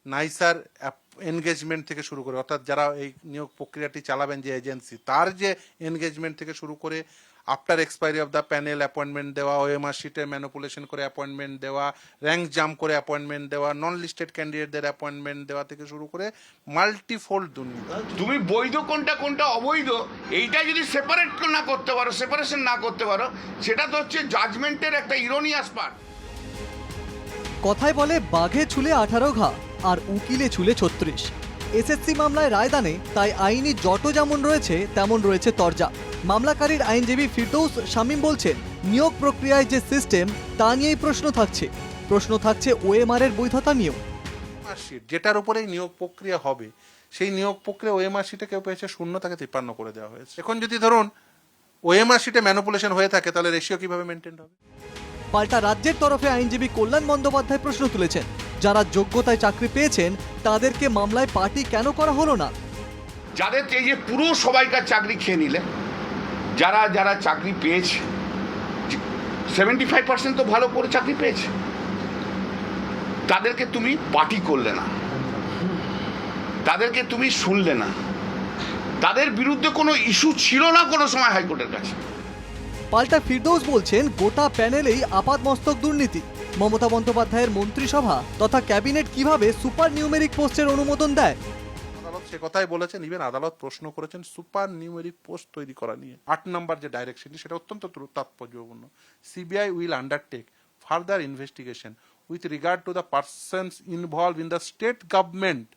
নাইসার engagement থেকে শুরু করে, অর্থাৎ যারা এই নিয়োগ প্রক্রিয়াটি চালাবেন যে এজেন্সি, তার যে এনগেজমেন্ট থেকে শুরু করে after expiry of the panel appointment দেওয়া, ওএমআর শিটে ম্যানিপুলেশন করে অ্যাপয়েন্টমেন্ট দেওয়া, র্যাঙ্ক জাম্প করে অ্যাপয়েন্টমেন্ট দেওয়া, নন লিস্টেড ক্যান্ডিডেটদের অ্যাপয়েন্টমেন্ট দেওয়া থেকে শুরু করে মাল্টিফোল্ড দুর্নীতি। তুমি বৈধ কোনটা কোনটা অবৈধ এইটা যদি সেপারেশন না করতে পারো সেটা তো হচ্ছে জাজমেন্টের একটা ইরোনিয়াস পার্ট। কথায় বলে বাঘে ছুলে 18 ঘা আর উকিলে ছুলে 36। এসএসসি মামলায় রায়দানে তাই আইনি জট যেমন রয়েছে তেমন রয়েছে তরজা। মামলাকারীর আইনজীবী ফিরদৌস শামীম বলছেন, নিয়োগ প্রক্রিয়ায় যে সিস্টেম তা নিয়েই প্রশ্ন থাকছে ওএমআর এর বৈধতা নিয়েও। যেটার উপরেই নিয়োগ প্রক্রিয়া হবে সেই নিয়োগ প্রক্রিয়া ওএমআর শিটে কেউ পেয়েছে 0 থেকে 53 করে দেওয়া হয়েছে। এখন যদি ধরুন ওএমআর শিটে ম্যানিপুলেশন হয়ে থাকে তাহলে রেশিও কিভাবে মেনটেন হবে? পাল্টা রাজ্যের তরফে আইনজীবী কল্যাণ বন্দ্যোপাধ্যায় প্রশ্ন তুলেছেন, যারা যোগ্যতায় চাকরি পেয়েছেন তাদেরকে মামলায় পার্টি কেন করা হলো না? যাদের এই যে পুরো সবাইকার চাকরি খেয়ে নিলে, যারা চাকরি পেয়েছে 75% তো ভালো করে চাকরি পেয়েছে, তাদেরকে তুমি পার্টি করলে না, তাদেরকে তুমি শুনলে না, তাদের বিরুদ্ধে কোনো ইস্যু ছিল না কোনো সময় হাইকোর্টের কাছে। পাল্টা ফিরদৌস বলছেন, গোটা প্যানেলেই আপাতমস্তক দুর্নীতি। মমতা বন্দ্যোপাধ্যায়ের মন্ত্রিসভা তথা ক্যাবিনেট কিভাবে সুপার নিউমেরিক পোস্টের অনুমোদন দেয়? আদালত সে কথাই বলেছেন। ইভেন আদালত প্রশ্ন করেছেন সুপার নিউমেরিক পোস্ট তৈরি করা নিয়ে। 8 নম্বর যে ডাইরেকশনটি সেটা অত্যন্ত তাৎপর্যপূর্ণ। CBI will undertake further investigation with regard to the persons involve in the state government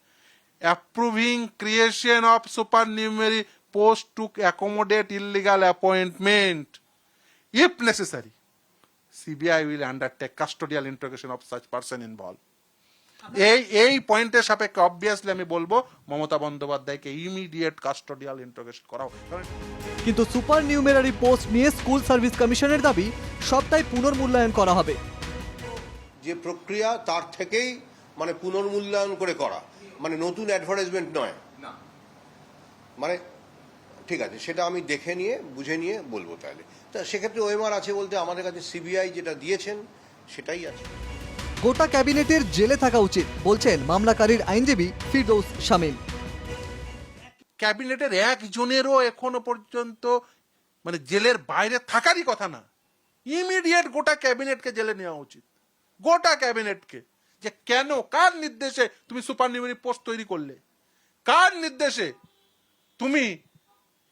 approving creation of supernumerary post to accommodate illegal appointment. If necessary, CBI will undertake custodial interrogation of such person involved. এই পয়েন্টের সাপেক্ষে obviously আমি বলবো মমতা বন্দ্যোপাধ্যায়কে immediate custodial interrogation করা হোক। কিন্তু super numerary post নিয়ে স্কুল সার্ভিস কমিশনের দাবি সবটাই পুনর্মূল্যায়ন করা হবে। যে প্রক্রিয়া তার থেকেই মানে পুনর্মূল্যায়ন করে করা, মানে নতুন অ্যাডভার্টাইজমেন্ট নয়। মানে ঠিক আছে, সেটা আমি দেখে নিয়ে বুঝে নিয়ে বলবো। তাহলে তা সেক্ষেত্রে ওএমআর আছে বলতে আমাদের কাছে সিবিআই যেটা দিয়েছেন সেটাই আছে। গোটা ক্যাবিনেটের জেলে থাকা উচিত বলছেন মামলাকারীর আইনজীবী ফিরদৌস শামীম। ক্যাবিনেটের একজনেরও এখনো পর্যন্ত মানে জেলের বাইরে থাকারই কথা না। ইমিডিয়েট গোটা ক্যাবিনেটকে জেলে নেওয়া উচিত, গোটা ক্যাবিনেটকে। যে কেন, কার নির্দেশে তুমি সুপার নিউমেরি পোস্ট তৈরি করলে, কার নির্দেশে তুমি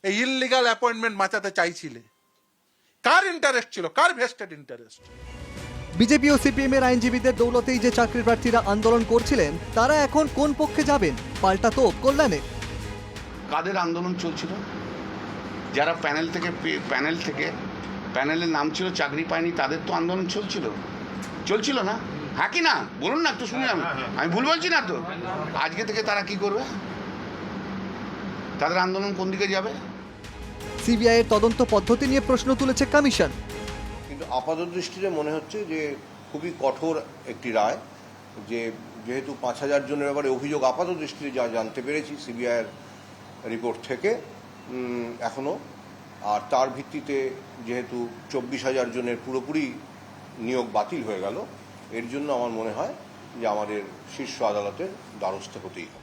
এই ইললিগাল অ্যাপয়েন্টমেন্ট বাঁচাতে চাইছিলে, কার ইন্টারেস্ট ছিল, কার ভেস্টেড ইন্টারেস্ট? বিজেপি ও সিপিএম এর আইনজীবীদের দৌলতেই যে চাকরি প্রার্থীরা আন্দোলন করছিলেন তারা এখন কোন পক্ষে যাবেন? পাল্টা তো কল্যাণে। কাদের আন্দোলন চলছিল? যারা প্যানেলের নাম ছিল চাকরি পায়নি, তাদের তো আন্দোলন চলছিল না? হ্যাঁ কি না বলুন না, একটু শুনি। আমি ভুল বলছি না তো? আজকে থেকে তারা কি করবে? তাদের আন্দোলন কোন দিকে যাবে? সিবিআই এর তদন্ত পদ্ধতি নিয়ে প্রশ্ন তুলেছে কমিশন। কিন্তু আপাত দৃষ্টিতে মনে হচ্ছে যে খুবই কঠোর একটি রায়, যে যেহেতু 5000 জনের ব্যাপারে অভিযোগ আপাত দৃষ্টিতে যা জানতে পেরেছি সিবিআইয়ের রিপোর্ট থেকে এখনো, আর তার ভিত্তিতে যেহেতু 24,000 জনের পুরোপুরি নিয়োগ বাতিল হয়ে গেল, এর জন্য আমার মনে হয় যে আমাদের শীর্ষ আদালতের দ্বারস্থ হতেই হবে।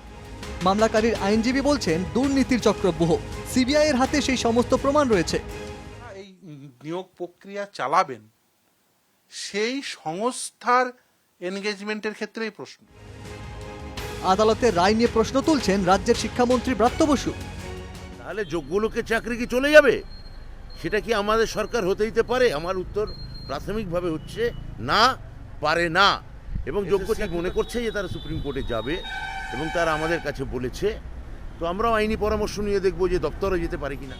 মামলাকারীর আইনজীবী বলছেন, দুর্নীতির চক্রব্যূহ, সিবিআই এর হাতে সেই সমস্ত প্রমাণ রয়েছে। এই নিয়োগ প্রক্রিয়া চালাবেন সেই সংস্থার এনগেজমেন্টের ক্ষেত্রেই প্রশ্ন। আদালতের রায় নিয়ে প্রশ্ন তুলছেন রাজ্যের শিক্ষামন্ত্রী ব্রাত্য বসু। তাহলে যোগ্য লোকের চাকরি কি চলে যাবে? সেটা কি আমাদের সরকার হতে দিতে পারে? আমার উত্তর প্রাথমিকভাবে হচ্ছে না, পারে না। এবং যোগ্য ঠিক মনে করছে যে তারা সুপ্রিম কোর্টে যাবে এবং তারা আমাদের কাছে বলেছে, তো আমরাও আইনি পরামর্শ নিয়ে দেখবো যে দপ্তরে যেতে পারে কিনা।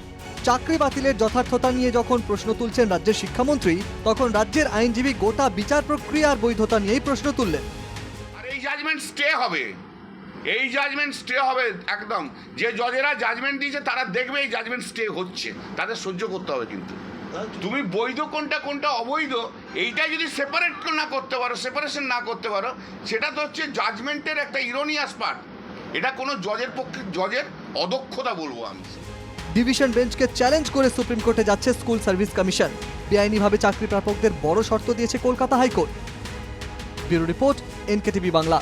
চাকরি বাতিলের যথার্থতা নিয়ে যখন প্রশ্ন তুলছেন রাজ্যের শিক্ষামন্ত্রী, তখন রাজ্যের আইনজীবী গোটা বিচার প্রক্রিয়ার বৈধতা নিয়েই প্রশ্ন তুললেন। আর এই জাজমেন্ট স্টে হবে একদম। যে জজেরা জাজমেন্ট দিয়েছে তারা দেখবে এই জাজমেন্ট স্টে হচ্ছে, তাদের সহ্য করতে হবে। কিন্তু তুমি বৈধ কোনটা অবৈধ এইটা যদি সেপারেশন না করতে পারো সেটা তো হচ্ছে জাজমেন্টের একটা ইরোনিয়াস পার্ট। এটা কোনো জজের অদক্ষতা বলবো আমি। ডিভিশন বেঞ্চকে চ্যালেঞ্জ করে সুপ্রিম কোর্টে যাচ্ছে স্কুল সার্ভিস কমিশন। বেআইনিভাবে চাকরি প্রাপকদের বড় শর্ত দিয়েছে Kolkata high court. Bureau report, NKTV Bangla.